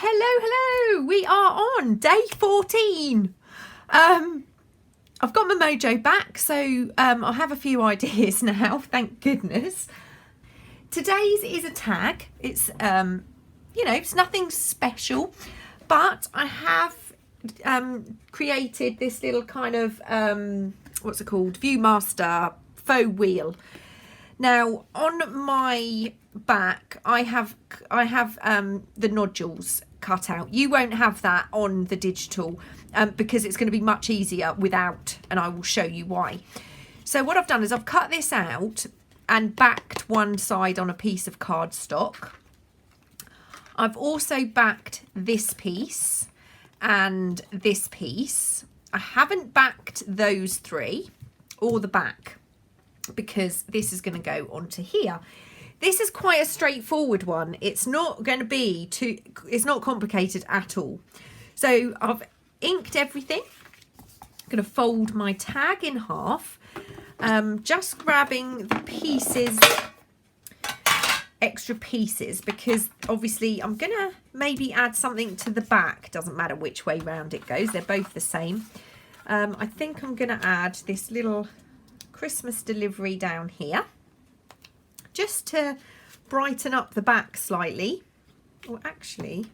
Hello, we are on day 14. I've got my mojo back, so I have a few ideas now, thank goodness. Today's is a tag. It's, it's nothing special, but I have created this little kind of, what's it called, Viewmaster faux wheel. Now, on my back, I have the nodules cut out. You won't have that on the digital because it's going to be much easier without, and I will show you why. So what I've done is I've cut this out and backed one side on a piece of cardstock. I've also backed this piece and this piece. I haven't backed those three or the back, because this is going to go onto here. This is quite a straightforward one. It's not going to be it's not complicated at all. So I've inked everything. I'm going to fold my tag in half, just grabbing the pieces, extra pieces, because obviously I'm going to maybe add something to the back. Doesn't matter which way round it goes. They're both the same. I think I'm going to add this little Christmas delivery down here, just to brighten up the back slightly. Or actually,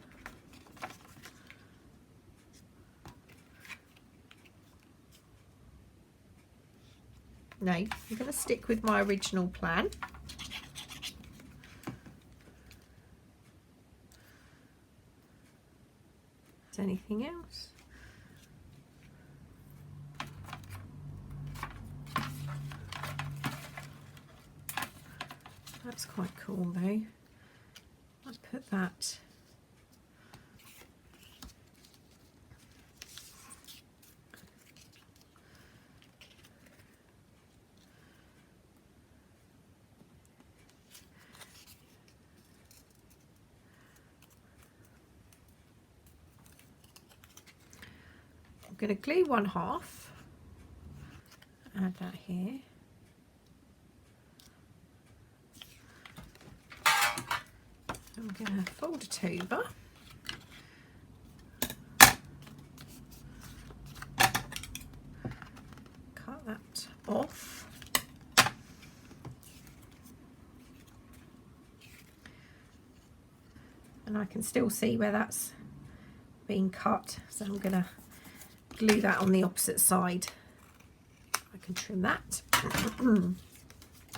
no, I'm going to stick with my original plan. Is there anything else? That's quite cool though. I'll put that. I'm going to glue one half, add that here. I'm going to fold it over, cut that off, and I can still see where that's been cut, so I'm going to glue that on the opposite side. I can trim that.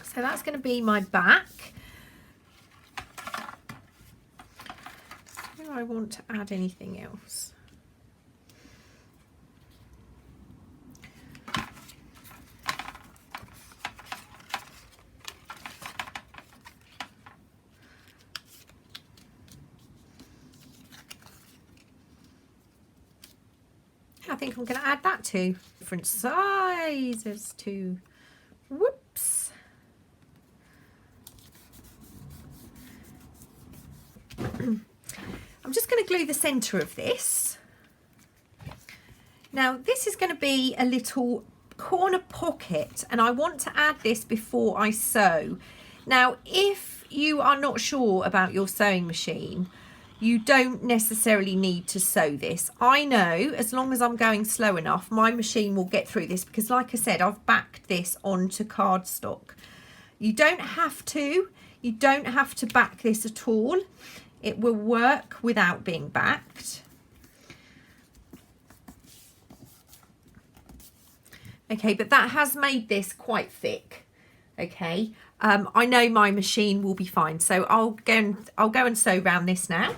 So that's going to be my back. I want to add anything else. I think I'm going to add that too. Different sizes too. Whoops. I'm just going to glue the centre of this. Now this is going to be a little corner pocket, and I want to add this before I sew. Now if you are not sure about your sewing machine, you don't necessarily need to sew this. I know as long as I'm going slow enough, my machine will get through this, because like I said, I've backed this onto cardstock. You don't have to back this at all. It will work without being backed. Okay, but that has made this quite thick. Okay, I know my machine will be fine, so I'll go and sew around this now.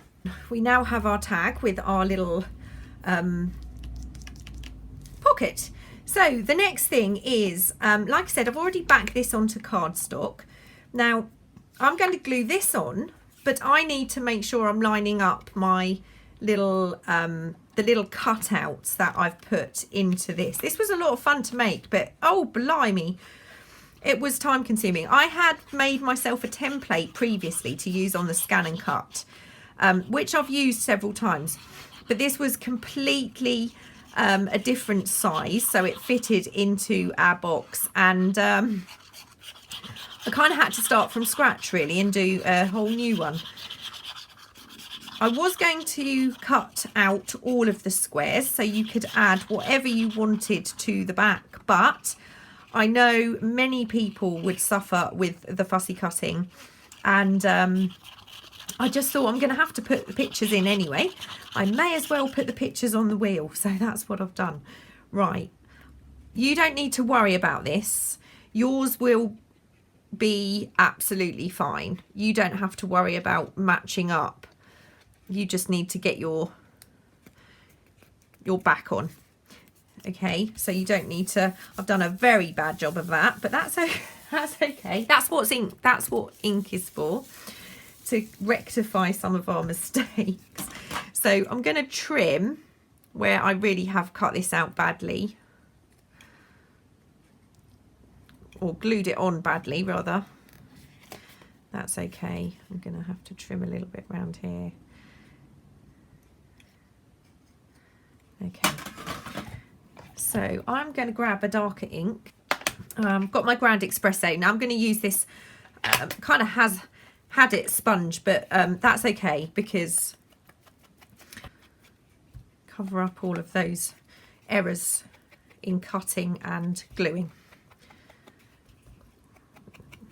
We now have our tag with our little pocket. So the next thing is, like I said, I've already backed this onto cardstock. Now I'm going to glue this on, but I need to make sure I'm lining up my little, the little cutouts that I've put into this. This was a lot of fun to make, but oh, blimey, it was time consuming. I had made myself a template previously to use on the scan and cut, which I've used several times, but this was completely a different size, so it fitted into our box, and I kind of had to start from scratch really and do a whole new one. I was going to cut out all of the squares so you could add whatever you wanted to the back, but I know many people would suffer with the fussy cutting, and I just thought I'm going to have to put the pictures in anyway. I may as well put the pictures on the wheel, so that's what I've done. Right, you don't need to worry about this. Yours will be absolutely fine. You don't have to worry about matching up. You just need to get your back on. Okay, so you don't need to. I've done a very bad job of that, but that's okay. That's what ink is for, to rectify some of our mistakes. So I'm going to trim where I really have cut this out badly, or glued it on badly rather. That's okay. I'm going to have to trim a little bit around here. Okay, so I'm going to grab a darker ink. Got my Grand Espresso. Now I'm going to use this, kind of has had it sponge, but that's okay, because cover up all of those errors in cutting and gluing.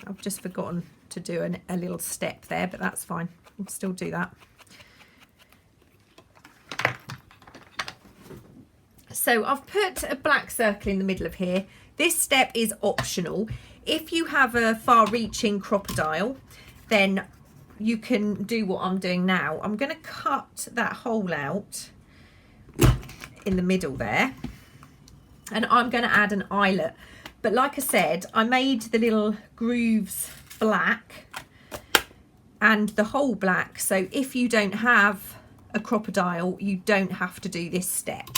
I've just forgotten to do a little step there, but that's fine. I can still do that. So I've put a black circle in the middle of here. This step is optional. If you have a far-reaching crocodile, then you can do what I'm doing now. I'm going to cut that hole out in the middle there, and I'm going to add an eyelet. But like I said, I made the little grooves black and the hole black, so if you don't have a crocodile, you don't have to do this step.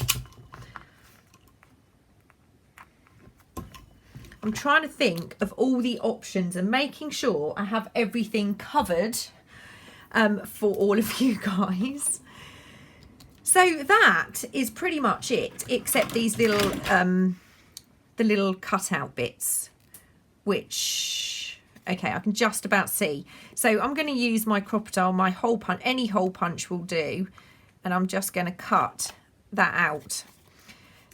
I'm trying to think of all the options and making sure I have everything covered for all of you guys. So that is pretty much it, except these little the little cutout bits, which, okay, I can just about see. So I'm going to use my crocodile, my hole punch, any hole punch will do, and I'm just going to cut that out.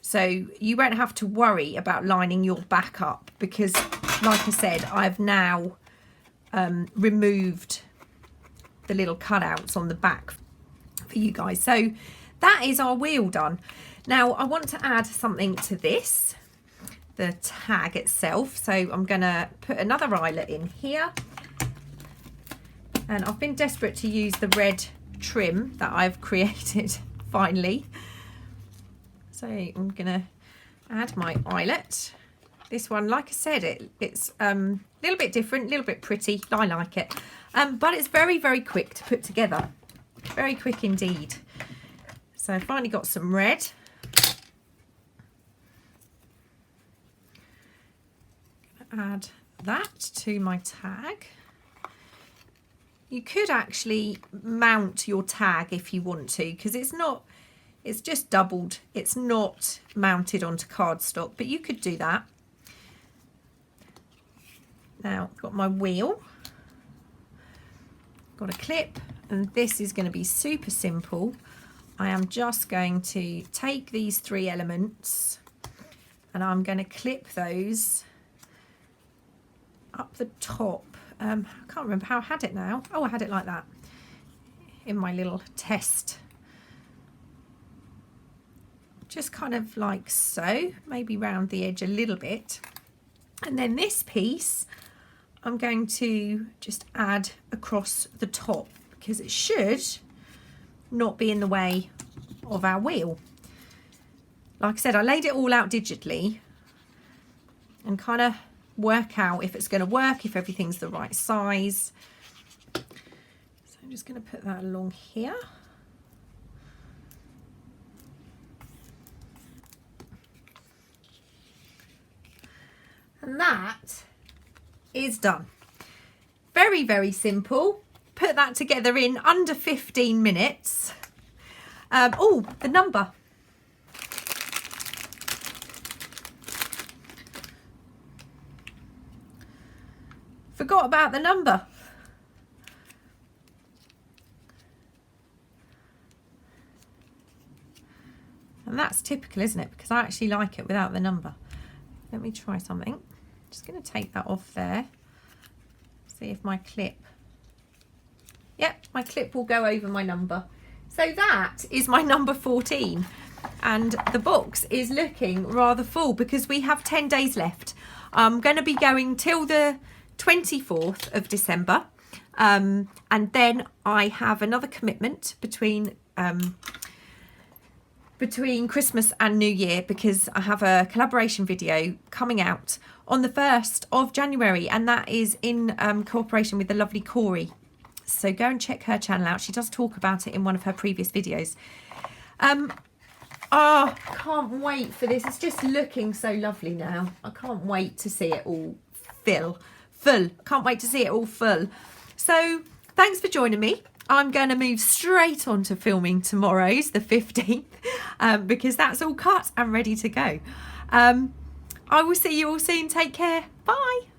So you won't have to worry about lining your back up, because like I said, I've now removed the little cutouts on the back for you guys. So that is our wheel done. Now I want to add something to this, the tag itself. So I'm going to put another eyelet in here. And I've been desperate to use the red trim that I've created finally. So I'm going to add my eyelet. This one, like I said, it's a little bit different, a little bit pretty. I like it. But it's very, very quick to put together. Very quick indeed. So I finally got some red. Add that to my tag. You could actually mount your tag if you want to, because it's just doubled. It's not mounted onto cardstock, but you could do that. Now I've got my wheel, got a clip, and this is going to be super simple. I am just going to take these three elements and I'm going to clip those up the top. I can't remember how I had it now. Oh, I had it like that in my little test. Just kind of like so, maybe round the edge a little bit. And then this piece I'm going to just add across the top, because it should not be in the way of our wheel. Like I said, I laid it all out digitally and kind of work out if it's going to work, if everything's the right size. So I'm just going to put that along here. And that is done. Very, very simple. Put that together in under 15 minutes. Oh, the number. Forgot about the number. And that's typical, isn't it? Because I actually like it without the number. Let me try something. Just going to take that off there. See if my clip... Yep, my clip will go over my number. So that is my number 14. And the box is looking rather full because we have 10 days left. I'm going to be going till the 24th of December. And then I have another commitment between Christmas and New Year, because I have a collaboration video coming out on the 1st of January, and that is in cooperation with the lovely Corey. So go and check her channel out. She does talk about it in one of her previous videos. Oh, can't wait for this. It's just looking so lovely now. I can't wait to see it all full. Can't wait to see it all full. So thanks for joining me. I'm going to move straight on to filming tomorrow's, the 15th, because that's all cut and ready to go. I will see you all soon. Take care. Bye.